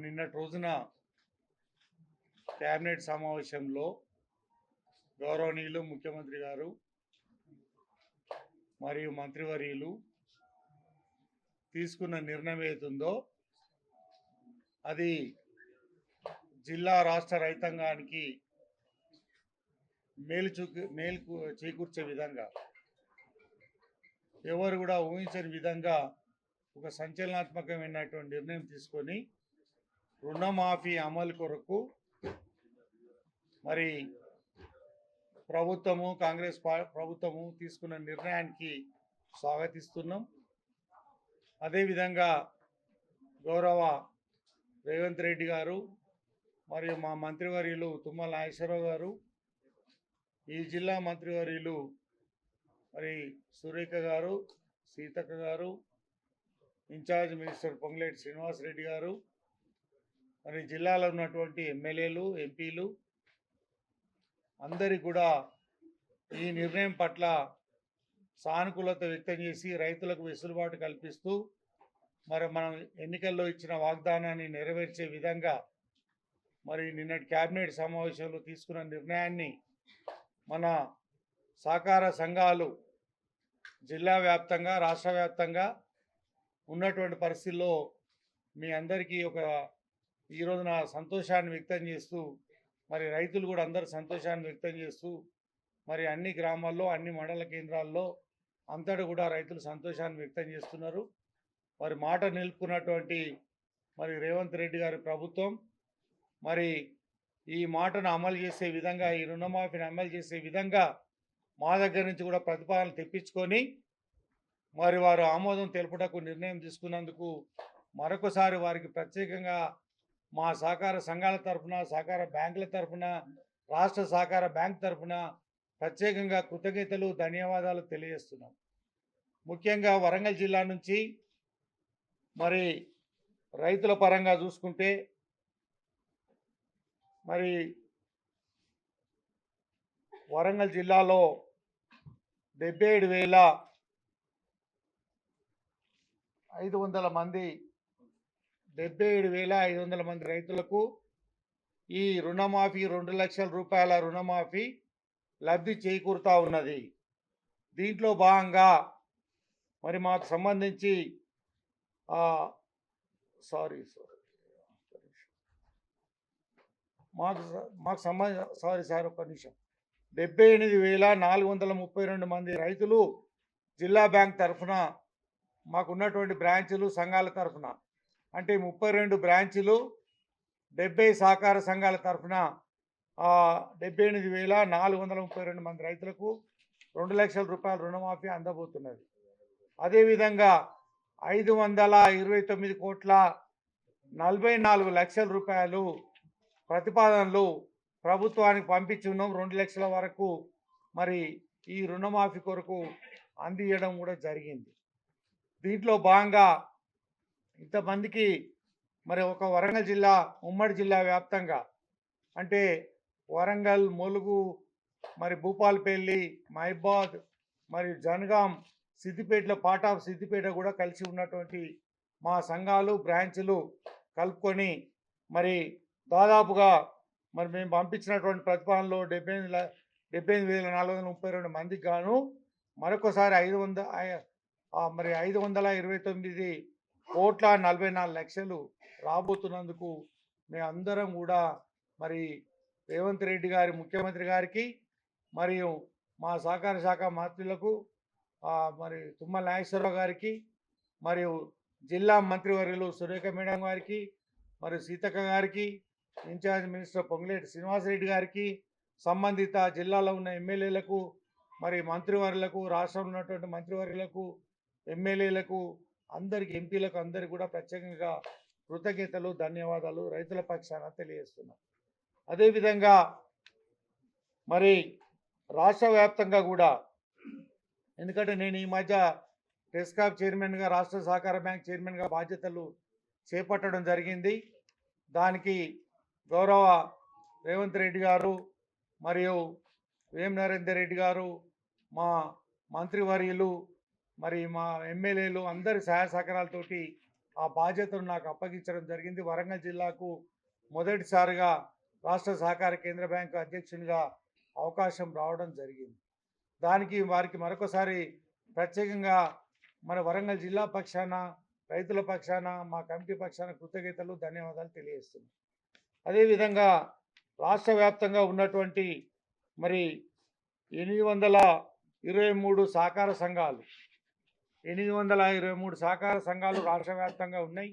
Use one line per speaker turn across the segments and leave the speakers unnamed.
నిన్నటి రోజున కేబినెట్ సమావేశంలో గౌరవనీయులు ముఖ్యమంత్రి గారు మరియు మంత్రివర్యులు తీసుకున్న నిర్ణయం ఏతుందో అది జిల్లా రాష్ట్ర రైతాంగానికి మేలు చేకూర్చే విధంగా ఎవరు కూడా ఊహించని విధంగా ఒక సంచలనాత్మకమైనటువంటి నిర్ణయం తీసుకొని రుణమాఫీ అమలు కొరకు మరి ప్రభుత్వము కాంగ్రెస్ ప్రభుత్వము తీసుకున్న నిర్ణయానికి స్వాగతిస్తున్నాం. అదేవిధంగా గౌరవ రేవంత్ రెడ్డి గారు మరియు మా మంత్రివర్యులు తుమ్మల నాగేశ్వరరావు గారు, ఈ జిల్లా మంత్రివర్యులు మరి సురేఖ గారు, సీతక్క గారు, ఇన్ఛార్జ్ మినిస్టర్ పొంగులేటి శ్రీనివాసరెడ్డి గారు, మరి జిల్లాలో ఉన్నటువంటి ఎమ్మెల్యేలు, ఎంపీలు అందరికీ కూడా ఈ నిర్ణయం పట్ల సానుకూలత వ్యక్తం చేసి రైతులకు వెసులుబాటు కల్పిస్తూ మరి మనం ఎన్నికల్లో ఇచ్చిన వాగ్దానాన్ని నెరవేర్చే విధంగా మరి నిన్నటి కేబినెట్ సమావేశంలో తీసుకున్న నిర్ణయాన్ని మన సహకార సంఘాలు జిల్లా వ్యాప్తంగా రాష్ట్ర వ్యాప్తంగా ఉన్నటువంటి పరిస్థితుల్లో మీ అందరికీ ఈ రోజున సంతోషాన్ని వ్యక్తం చేస్తూ మరి రైతులు కూడా అందరూ సంతోషాన్ని వ్యక్తం చేస్తూ మరి అన్ని గ్రామాల్లో అన్ని మండల కేంద్రాల్లో అంతటా కూడా రైతులు సంతోషాన్ని వ్యక్తం చేస్తున్నారు. మరి మాట నిలుపుకున్నటువంటి మరి రేవంత్ రెడ్డి గారి ప్రభుత్వం మరి ఈ మాటను అమలు చేసే విధంగా, ఈ రుణమాఫీని అమలు చేసే విధంగా మా దగ్గర నుంచి కూడా ప్రతిపాదనలు తెప్పించుకొని మరి వారు ఆమోదం తెలుపుటకు నిర్ణయం తీసుకున్నందుకు మరొకసారి వారికి ప్రత్యేకంగా మా సహకార సంఘాల తరఫున, సహకార బ్యాంకుల తరఫున, రాష్ట్ర సహకార బ్యాంక్ తరఫున ప్రత్యేకంగా కృతజ్ఞతలు, ధన్యవాదాలు తెలియజేస్తున్నాం. ముఖ్యంగా వరంగల్ జిల్లా నుంచి మరి రైతుల పరంగా చూసుకుంటే మరి వరంగల్ జిల్లాలో 77,500 మంది రైతులకు ఈ రుణమాఫీ 2 లక్షల రూపాయల రుణమాఫీ లబ్ధి చేకూరుతూ ఉన్నది. దీంట్లో భాగంగా మరి మాకు సంబంధించి ఒక్క నిమిషం 78,432 మంది రైతులు జిల్లా బ్యాంక్ తరఫున మాకున్నటువంటి బ్రాంచులు సంఘాల తరఫున అంటే 32 బ్రాంచులు 70 సహకార సంఘాల తరఫున 78,432 మంది రైతులకు 2 లక్షల రూపాయల రుణమాఫీ అందబోతున్నది. అదేవిధంగా 529,44 లక్షల రూపాయలు ప్రతిపాదనలు ప్రభుత్వానికి పంపించి ఉన్నాం. 2 లక్షల వరకు మరి ఈ రుణమాఫీ కొరకు అందియడం కూడా జరిగింది. దీంట్లో భాగంగా ఇంతమందికి మరి ఒక వరంగల్ జిల్లా, ఉమ్మడి జిల్లా వ్యాప్తంగా అంటే వరంగల్, ములుగు, మరి భూపాలపల్లి, మహబాద్, మరి జనగాం, సిద్దిపేటలో పార్ట్ ఆఫ్ సిద్దిపేట కూడా కలిసి ఉన్నటువంటి మా సంఘాలు, బ్రాంచులు కలుపుకొని మరి దాదాపుగా మరి మేము పంపించినటువంటి ప్రతిపాదనలో 78,432 మందికి గాను మరొకసారి 529,44,00,000 రాబోతున్నందుకు మేమందరం కూడా మరి రేవంత్ రెడ్డి గారి, ముఖ్యమంత్రి గారికి మరియు మా సహకార శాఖ మంత్రులకు మరి తుమ్మల నాగేశ్వరరావు గారికి మరియు జిల్లా మంత్రివర్యులు సురేఖ మేడం గారికి మరియు సీతక్క గారికి, ఇన్ఛార్జ్ మినిస్టర్ పొంగులేటి శ్రీనివాసరెడ్డి గారికి, సంబంధిత జిల్లాలో ఉన్న ఎమ్మెల్యేలకు, మరి మంత్రివర్యులకు, రాష్ట్రంలో ఉన్నటువంటి మంత్రివర్యులకు, ఎమ్మెల్యేలకు, అందరికి, ఎంపీలకు అందరికీ కూడా ప్రత్యేకంగా కృతజ్ఞతలు, ధన్యవాదాలు రైతుల పక్షాన తెలియజేస్తున్నాం. అదేవిధంగా మరి రాష్ట్ర వ్యాప్తంగా కూడా, ఎందుకంటే నేను ఈ మధ్య టెస్కాప్ చైర్మన్గా, రాష్ట్ర సహకార బ్యాంక్ చైర్మన్గా బాధ్యతలు చేపట్టడం జరిగింది. దానికి గౌరవ రేవంత్ రెడ్డి గారు మరియు వేం నరేందర్ రెడ్డి గారు, మా మంత్రివర్యులు, మరి మా ఎమ్మెల్యేలు అందరి సహాయ సహకారాలతోటి ఆ బాధ్యతను నాకు అప్పగించడం జరిగింది. వరంగల్ జిల్లాకు మొదటిసారిగా రాష్ట్ర సహకార కేంద్ర బ్యాంకు అధ్యక్షునిగా అవకాశం రావడం జరిగింది. దానికి వారికి మరొకసారి ప్రత్యేకంగా మన వరంగల్ జిల్లా పక్షాన, రైతుల పక్షాన, మా కమిటీ పక్షాన కృతజ్ఞతలు, ధన్యవాదాలు తెలియజేస్తున్నాను. అదేవిధంగా రాష్ట్ర వ్యాప్తంగా ఉన్నటువంటి మరి 823 సహకార సంఘాలు 823 సహకార సంఘాలు రాష్ట్ర వ్యాప్తంగా ఉన్నాయి.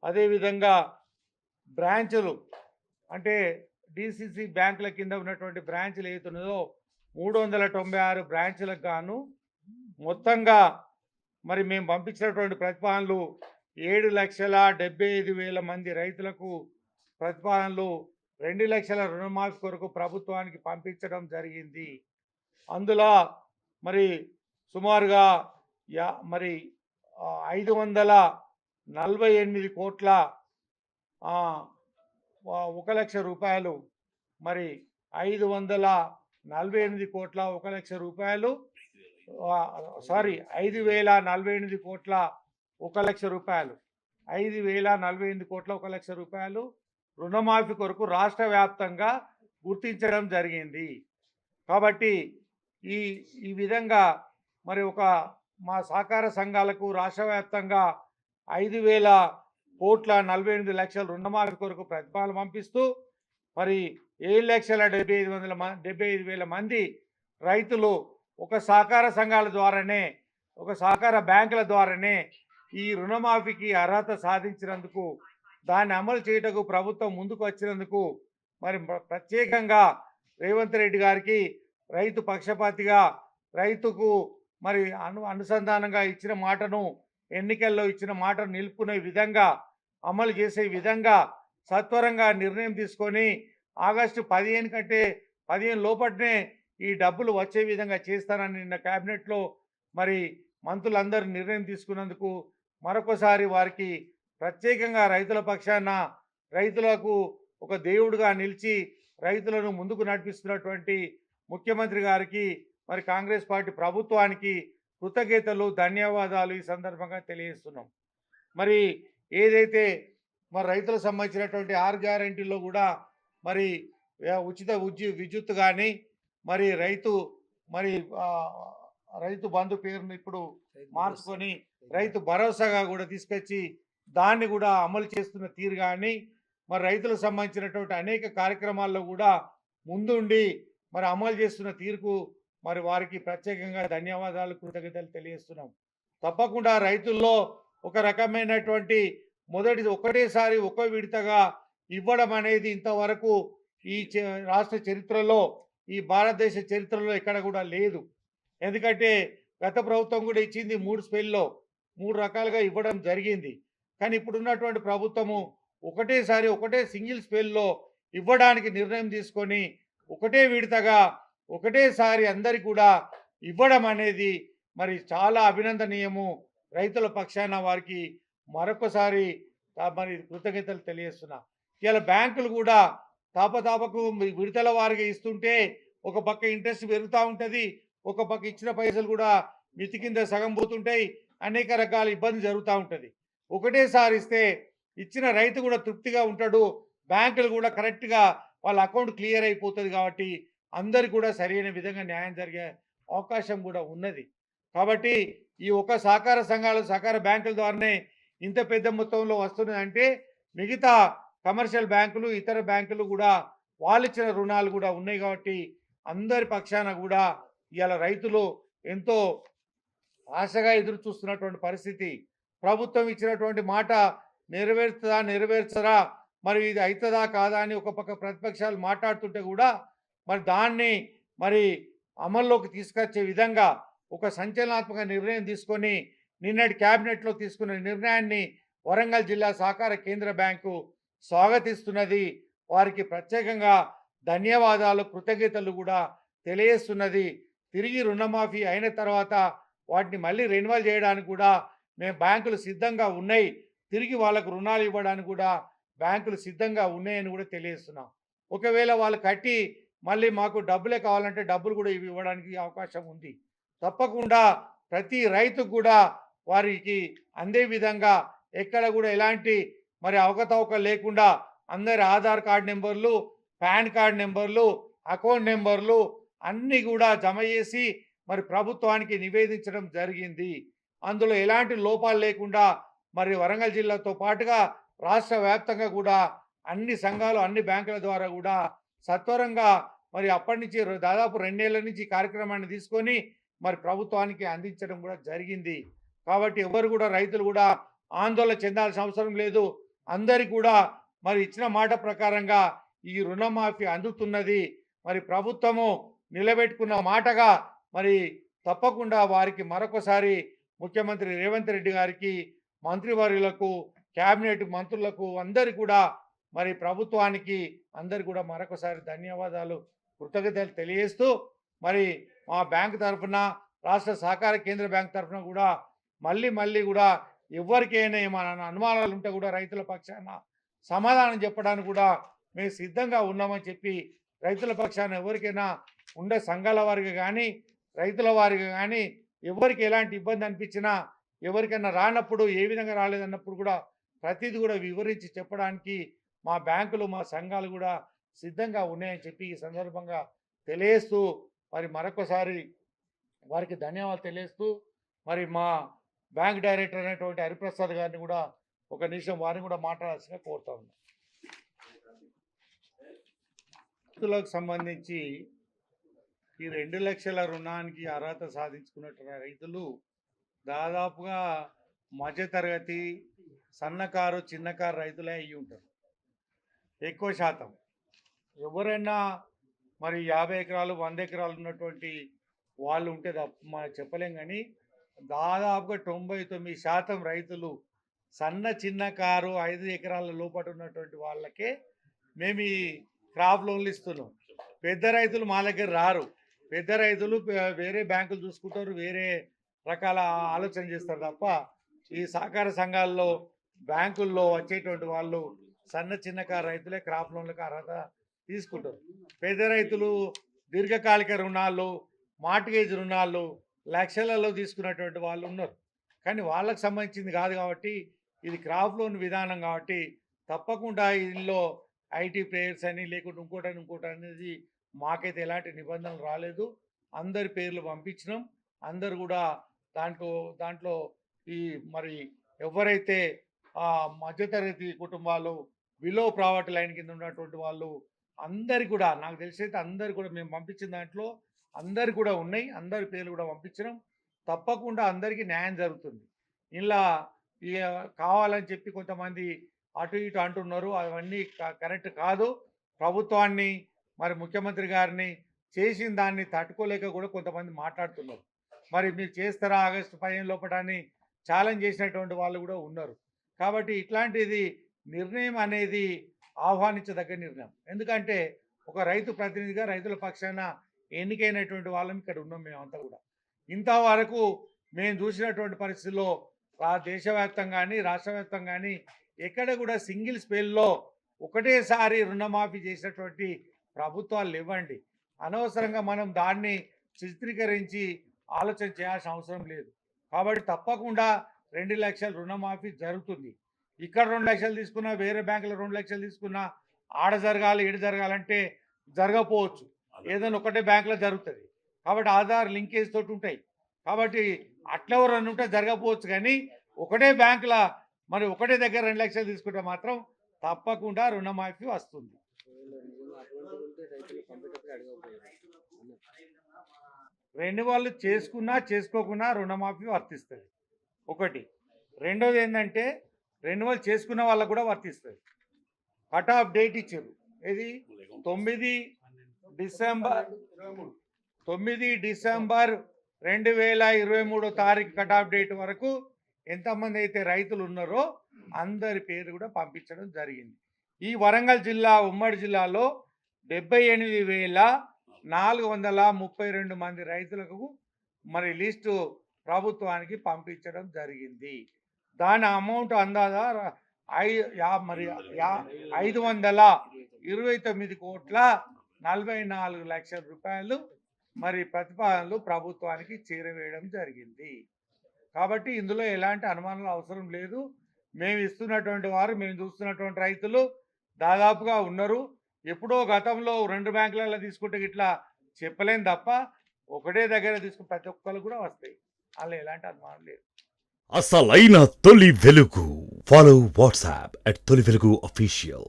అదేవిధంగా బ్రాంచులు అంటే డిసిసి బ్యాంకుల కింద ఉన్నటువంటి బ్రాంచులు ఏతున్నదో 396 బ్రాంచులకు గాను మొత్తంగా మరి మేము పంపించినటువంటి ప్రతిపాదనలు 7,75,000 మంది రైతులకు ప్రతిపాదనలు 2 లక్షల రుణమాఫీ కొరకు ప్రభుత్వానికి పంపించడం జరిగింది. అందులో మరి సుమారుగా మరి 548 కోట్ల 1 లక్ష రూపాయలు మరి 548 కోట్ల 1 లక్ష రూపాయలు 5,048 కోట్ల 1 లక్ష రూపాయలు 5,048 కోట్ల 1 లక్ష రూపాయలు రుణమాఫీ కొరకు రాష్ట్ర వ్యాప్తంగా గుర్తించడం జరిగింది. కాబట్టి ఈ విధంగా మరి మా సహకార సంఘాలకు రాష్ట్ర వ్యాప్తంగా 5,048 రుణమాఫీ కొరకు ప్రతిపాదన పంపిస్తూ మరి 7,75,000 మంది రైతులు ఒక సహకార సంఘాల ద్వారానే, ఒక సహకార బ్యాంకుల ద్వారానే ఈ రుణమాఫీకి అర్హత సాధించినందుకు, దాన్ని అమలు చేయటకు ప్రభుత్వం ముందుకు వచ్చినందుకు మరి ప్రత్యేకంగా రేవంత్ రెడ్డి గారికి రైతు పక్షపాతిగా, రైతుకు మరి అనుసంధానంగా ఇచ్చిన మాటను, ఎన్నికల్లో ఇచ్చిన మాటను నిలుపుకునే విధంగా, అమలు చేసే విధంగా సత్వరంగా నిర్ణయం తీసుకొని ఆగస్టు 15 కంటే 15 లోపట్నే ఈ డబ్బులు వచ్చే విధంగా చేస్తానని నిన్న క్యాబినెట్లో మరి మంత్రులందరూ నిర్ణయం తీసుకున్నందుకు మరొకసారి వారికి ప్రత్యేకంగా రైతుల పక్షాన, రైతులకు ఒక దేవుడుగా నిలిచి రైతులను ముందుకు నడిపిస్తున్నటువంటి ముఖ్యమంత్రి గారికి మరి కాంగ్రెస్ పార్టీ ప్రభుత్వానికి కృతజ్ఞతలు, ధన్యవాదాలు ఈ సందర్భంగా తెలియజేస్తున్నాం. మరి ఏదైతే మరి రైతులకు సంబంధించినటువంటి 6 గ్యారెంటీల్లో కూడా మరి ఉచిత విద్యుత్ కానీ, మరి రైతు బంధు పేరును ఇప్పుడు మార్చుకొని రైతు భరోసాగా కూడా తీసుకొచ్చి దాన్ని కూడా అమలు చేస్తున్న తీరు కానీ, మరి రైతులకు సంబంధించినటువంటి అనేక కార్యక్రమాల్లో కూడా ముందుండి మరి అమలు చేస్తున్న తీరుకు మరి వారికి ప్రత్యేకంగా ధన్యవాదాలు, కృతజ్ఞతలు తెలియజేస్తున్నాం. తప్పకుండా రైతుల్లో ఒక రకమైనటువంటి ఒకటేసారి ఒక విడతగా ఇవ్వడం అనేది ఇంతవరకు ఈ రాష్ట్ర చరిత్రలో, ఈ భారతదేశ చరిత్రలో ఎక్కడ కూడా లేదు. ఎందుకంటే గత ప్రభుత్వం కూడా ఇచ్చింది 3 స్పెల్లో 3 రకాలుగా ఇవ్వడం జరిగింది. కానీ ఇప్పుడున్నటువంటి ప్రభుత్వము ఒకటే సింగిల్ స్పెల్లో ఇవ్వడానికి నిర్ణయం తీసుకొని ఒకటే విడతగా ఒకటేసారి అందరికి కూడా ఇవ్వడం అనేది మరి చాలా అభినందనీయము. రైతుల పక్షాన వారికి మరొకసారి మరి కృతజ్ఞతలు తెలియజేస్తున్నా. ఇలా బ్యాంకులు కూడా తాపకు విడతల వారిగా ఇస్తుంటే ఒక పక్క ఇంట్రెస్ట్ పెరుగుతూ ఉంటుంది, ఒక పక్క ఇచ్చిన పైసలు కూడా మితి కింద సగం పోతుంటాయి, అనేక రకాల ఇబ్బంది జరుగుతూ ఉంటుంది. ఒకటేసారి ఇస్తే ఇచ్చిన రైతు కూడా తృప్తిగా ఉంటాడు, బ్యాంకులు కూడా కరెక్ట్గా వాళ్ళ అకౌంట్ క్లియర్ అయిపోతుంది. కాబట్టి అందరికి కూడా సరైన విధంగా న్యాయం జరిగే అవకాశం కూడా ఉన్నది. కాబట్టి ఈ సహకార సంఘాలు, సహకార బ్యాంకుల ద్వారానే ఇంత పెద్ద మొత్తంలో వస్తున్నదంటే మిగతా కమర్షియల్ బ్యాంకులు, ఇతర బ్యాంకులు కూడా వాళ్ళు ఇచ్చిన రుణాలు కూడా ఉన్నాయి. కాబట్టి అందరి పక్షాన కూడా ఇవాళ రైతులు ఎంతో ఆశగా ఎదురు చూస్తున్నటువంటి పరిస్థితి. ప్రభుత్వం ఇచ్చినటువంటి మాట నెరవేర్చరా, మరి ఇది అవుతుందా కాదా అని ఒక పక్క ప్రతిపక్షాలు మాట్లాడుతుంటే కూడా మరి దాన్ని మరి అమల్లోకి తీసుకొచ్చే విధంగా ఒక సంచలనాత్మక నిర్ణయం తీసుకొని నిన్నటి క్యాబినెట్లో తీసుకున్న నిర్ణయాన్ని వరంగల్ జిల్లా సహకార కేంద్ర బ్యాంకు స్వాగతిస్తున్నది. వారికి ప్రత్యేకంగా ధన్యవాదాలు, కృతజ్ఞతలు కూడా తెలియజేస్తున్నది. తిరిగి రుణమాఫీ అయిన తర్వాత వాటిని మళ్ళీ రెన్యువల్ చేయడానికి కూడా మేము బ్యాంకులు సిద్ధంగా ఉన్నాయి, తిరిగి వాళ్ళకు రుణాలు ఇవ్వడానికి కూడా బ్యాంకులు సిద్ధంగా ఉన్నాయని కూడా తెలియజేస్తున్నాం. ఒకవేళ వాళ్ళు కట్టి మళ్ళీ మాకు డబ్బులే కావాలంటే డబ్బులు కూడా ఇవ్వడానికి అవకాశం ఉంది. తప్పకుండా ప్రతి రైతుకు కూడా వారికి అందే విధంగా ఎక్కడ కూడా ఎలాంటి మరి అవకతవక లేకుండా అందరి ఆధార్ కార్డు నెంబర్లు, పాన్ కార్డు నెంబర్లు, అకౌంట్ నెంబర్లు అన్నీ కూడా జమ చేసి మరి ప్రభుత్వానికి నివేదించడం జరిగింది. అందులో ఎలాంటి లోపాలు లేకుండా మరి వరంగల్ జిల్లాతో పాటుగా రాష్ట్ర వ్యాప్తంగా కూడా అన్ని సంఘాలు, అన్ని బ్యాంకుల ద్వారా కూడా సత్వరంగా మరి అప్పటి నుంచి దాదాపు 2 ఏళ్ల నుంచి ఈ కార్యక్రమాన్ని తీసుకొని మరి ప్రభుత్వానికి అందించడం కూడా జరిగింది. కాబట్టి ఎవరు కూడా రైతులు కూడా ఆందోళన చెందాల్సిన అవసరం లేదు. అందరికీ కూడా మరి ఇచ్చిన మాట ప్రకారంగా ఈ రుణమాఫీ అందుతున్నది. మరి ప్రభుత్వము నిలబెట్టుకున్న మాటగా మరి తప్పకుండా వారికి మరొకసారి ముఖ్యమంత్రి రేవంత్ రెడ్డి గారికి, మంత్రివర్యులకు, కేబినెట్ మంత్రులకు అందరికీ కూడా మరి ప్రభుత్వానికి అందరికీ కూడా మరొకసారి ధన్యవాదాలు, కృతజ్ఞతలు తెలియజేస్తూ మరి మా బ్యాంక్ తరఫున, రాష్ట్ర సహకార కేంద్ర బ్యాంక్ తరఫున కూడా మళ్ళీ కూడా ఎవరికైనా ఏమైనా అనుమానాలు ఉంటే కూడా రైతుల పక్షాన సమాధానం చెప్పడానికి కూడా మేము సిద్ధంగా ఉన్నామని చెప్పి రైతుల పక్షాన ఎవరికైనా ఉండే సంఘాల వారికి కానీ, రైతుల వారికి కానీ ఎవరికి ఎలాంటి ఇబ్బంది అనిపించినా, ఎవరికైనా రానప్పుడు ఏ విధంగా రాలేదన్నప్పుడు కూడా ప్రతిదీ కూడా వివరించి చెప్పడానికి మా బ్యాంకులు, మా సంఘాలు కూడా సిద్ధంగా ఉన్నాయని చెప్పి ఈ సందర్భంగా తెలియజేస్తూ మరి మరొకసారి వారికి ధన్యవాదాలు తెలియజేస్తూ మరి మా బ్యాంక్ డైరెక్టర్ అయినటువంటి హరిప్రసాద్ గారిని కూడా ఒక నిమిషం వారిని కూడా మాట్లాడాల్సిందిగా కోరుతా ఉన్నాం. రైతులకు సంబంధించి ఈ 2 లక్షల రుణానికి అర్హత సాధించుకున్న రైతులు దాదాపుగా మధ్యతరగతి, సన్నకారు, చిన్నకారు రైతులే అయ్యి ఉంటారు ఎక్కువ శాతం. ఎవరైనా మరి 50 ఎకరాలు 100 ఎకరాలు ఉన్నటువంటి వాళ్ళు ఉంటే మనం చెప్పలేం, కానీ దాదాపుగా 99% రైతులు సన్న చిన్నకారు 5 ఎకరాల లోపల ఉన్నటువంటి వాళ్ళకే మేము ఈ క్రాప్ లోన్లు ఇస్తున్నాం. పెద్ద రైతులు మా దగ్గర రారు. పెద్ద రైతులు వేరే బ్యాంకులు చూసుకుంటారు, వేరే రకాల ఆలోచన చేస్తారు తప్ప ఈ సహకార సంఘాల్లో, బ్యాంకుల్లో వచ్చేటువంటి వాళ్ళు సన్న చిన్నకారు రైతులే క్రాప్ లోన్లకు అర్హత తీసుకుంటారు. పెద్ద రైతులు దీర్ఘకాలిక రుణాలు, మార్ట్గేజ్ రుణాలు లక్షలలో తీసుకున్నటువంటి వాళ్ళు ఉన్నారు. కానీ వాళ్ళకు సంబంధించింది కాదు కాబట్టి ఇది క్రాప్ లోన్ విధానం కాబట్టి తప్పకుండా ఇందులో ఐటీ ప్లేయర్స్ అని లేకుంటే ఇంకోటి అనేది మాకైతే ఎలాంటి నిబంధనలు రాలేదు. అందరి పేర్లు పంపించినాం. అందరు కూడా దాంట్లో ఈ మరి ఎవరైతే మధ్యతరగతి కుటుంబాలు, బిలో ప్రావర్టీ లైన్ కింద ఉన్నటువంటి వాళ్ళు అందరు కూడా, నాకు తెలిసైతే అందరు కూడా మేము పంపించిన దాంట్లో అందరు కూడా ఉన్నాయి. అందరి పేర్లు కూడా పంపించినాం. తప్పకుండా అందరికీ న్యాయం జరుగుతుంది. ఇలా కావాలని చెప్పి కొంతమంది అటు ఇటు అంటున్నారు, అవన్నీ కరెక్ట్ కాదు. ప్రభుత్వాన్ని మరి ముఖ్యమంత్రి గారిని చేసిన దాన్ని తట్టుకోలేక కూడా కొంతమంది మాట్లాడుతున్నారు. మరి మీరు చేస్తారా ఆగస్టు 15 లోపటాన్ని ఛాలెంజ్ చేసినటువంటి వాళ్ళు కూడా ఉన్నారు. కాబట్టి ఇట్లాంటిది నిర్ణయం అనేది ఆహ్వానించదగ్గ నిర్ణయం. ఎందుకంటే ఒక రైతు ప్రతినిధిగా రైతుల పక్షాన ఎన్నికైనటువంటి వాళ్ళం ఇక్కడ ఉన్నాం మేమంతా కూడా. ఇంతవరకు మేము చూసినటువంటి పరిస్థితుల్లో దేశవ్యాప్తంగా కానీ రాష్ట్ర వ్యాప్తంగా కానీ ఎక్కడ కూడా సింగిల్ స్పెల్లో ఒకటేసారి రుణమాఫీ చేసినటువంటి ప్రభుత్వాలు లేవండి. అనవసరంగా మనం దాన్ని చిత్రీకరించి ఆలోచన చేయాల్సిన అవసరం లేదు. కాబట్టి తప్పకుండా 2 లక్షల రుణమాఫీ జరుగుతుంది. ఇక్కడ 2 లక్షలు తీసుకున్నా, వేరే బ్యాంకులో 2 లక్షలు తీసుకున్నా ఆడ జరగాలి ఈడ జరగాలంటే జరగకపోవచ్చు. ఏదైనా ఒకటే బ్యాంకులో జరుగుతుంది. కాబట్టి ఆధార్ లింకేజ్ తోటి ఉంటాయి. కాబట్టి అట్లా ఎవరన్నా ఉంటే జరగకపోవచ్చు, కానీ ఒకటే బ్యాంకులో మరి ఒకటే దగ్గర 2 లక్షలు తీసుకుంటే మాత్రం తప్పకుండా రుణమాఫీ వస్తుంది. రెన్యువల్ చేసుకున్నా చేసుకోకున్నా రుణమాఫీ వర్తిస్తుంది ఒకటి. రెండోది ఏంటంటే రెన్యువల్ చేసుకున్న వాళ్ళకు కూడా వర్తిస్తుంది. కట్ ఆఫ్ డేట్ ఇచ్చారు, ఇది 9 డిసెంబర్ 2023 తారీఖు కట్ ఆఫ్ డేట్ వరకు ఎంతమంది అయితే రైతులు ఉన్నారో అందరి పేరు కూడా పంపించడం జరిగింది. ఈ వరంగల్ జిల్లా, ఉమ్మడి జిల్లాలో 78,432 మంది రైతులకు మరి లిస్టు ప్రభుత్వానికి పంపించడం జరిగింది. దాని అమౌంట్ అందాజ 529,44,00,000 రూపాయలు మరి ప్రతిపాదనలు ప్రభుత్వానికి చేరవేయడం జరిగింది. కాబట్టి ఇందులో ఎలాంటి అనుమానాలు అవసరం లేదు. మేము ఇస్తున్నటువంటి వారు, మేము చూస్తున్నటువంటి రైతులు దాదాపుగా ఉన్నారు. ఎప్పుడో గతంలో 2 బ్యాంకులలో తీసుకుంటే ఇట్లా చెప్పలేం తప్ప, ఒకటే దగ్గర తీసుకుని ప్రతి ఒక్కరు కూడా వస్తాయి. అలా ఎలాంటి అనుమానం లేదు.
అసలైన తొలి వెలుగు. ఫాలో వాట్సాప్ @తొలి వెలుగు అఫీషియల్.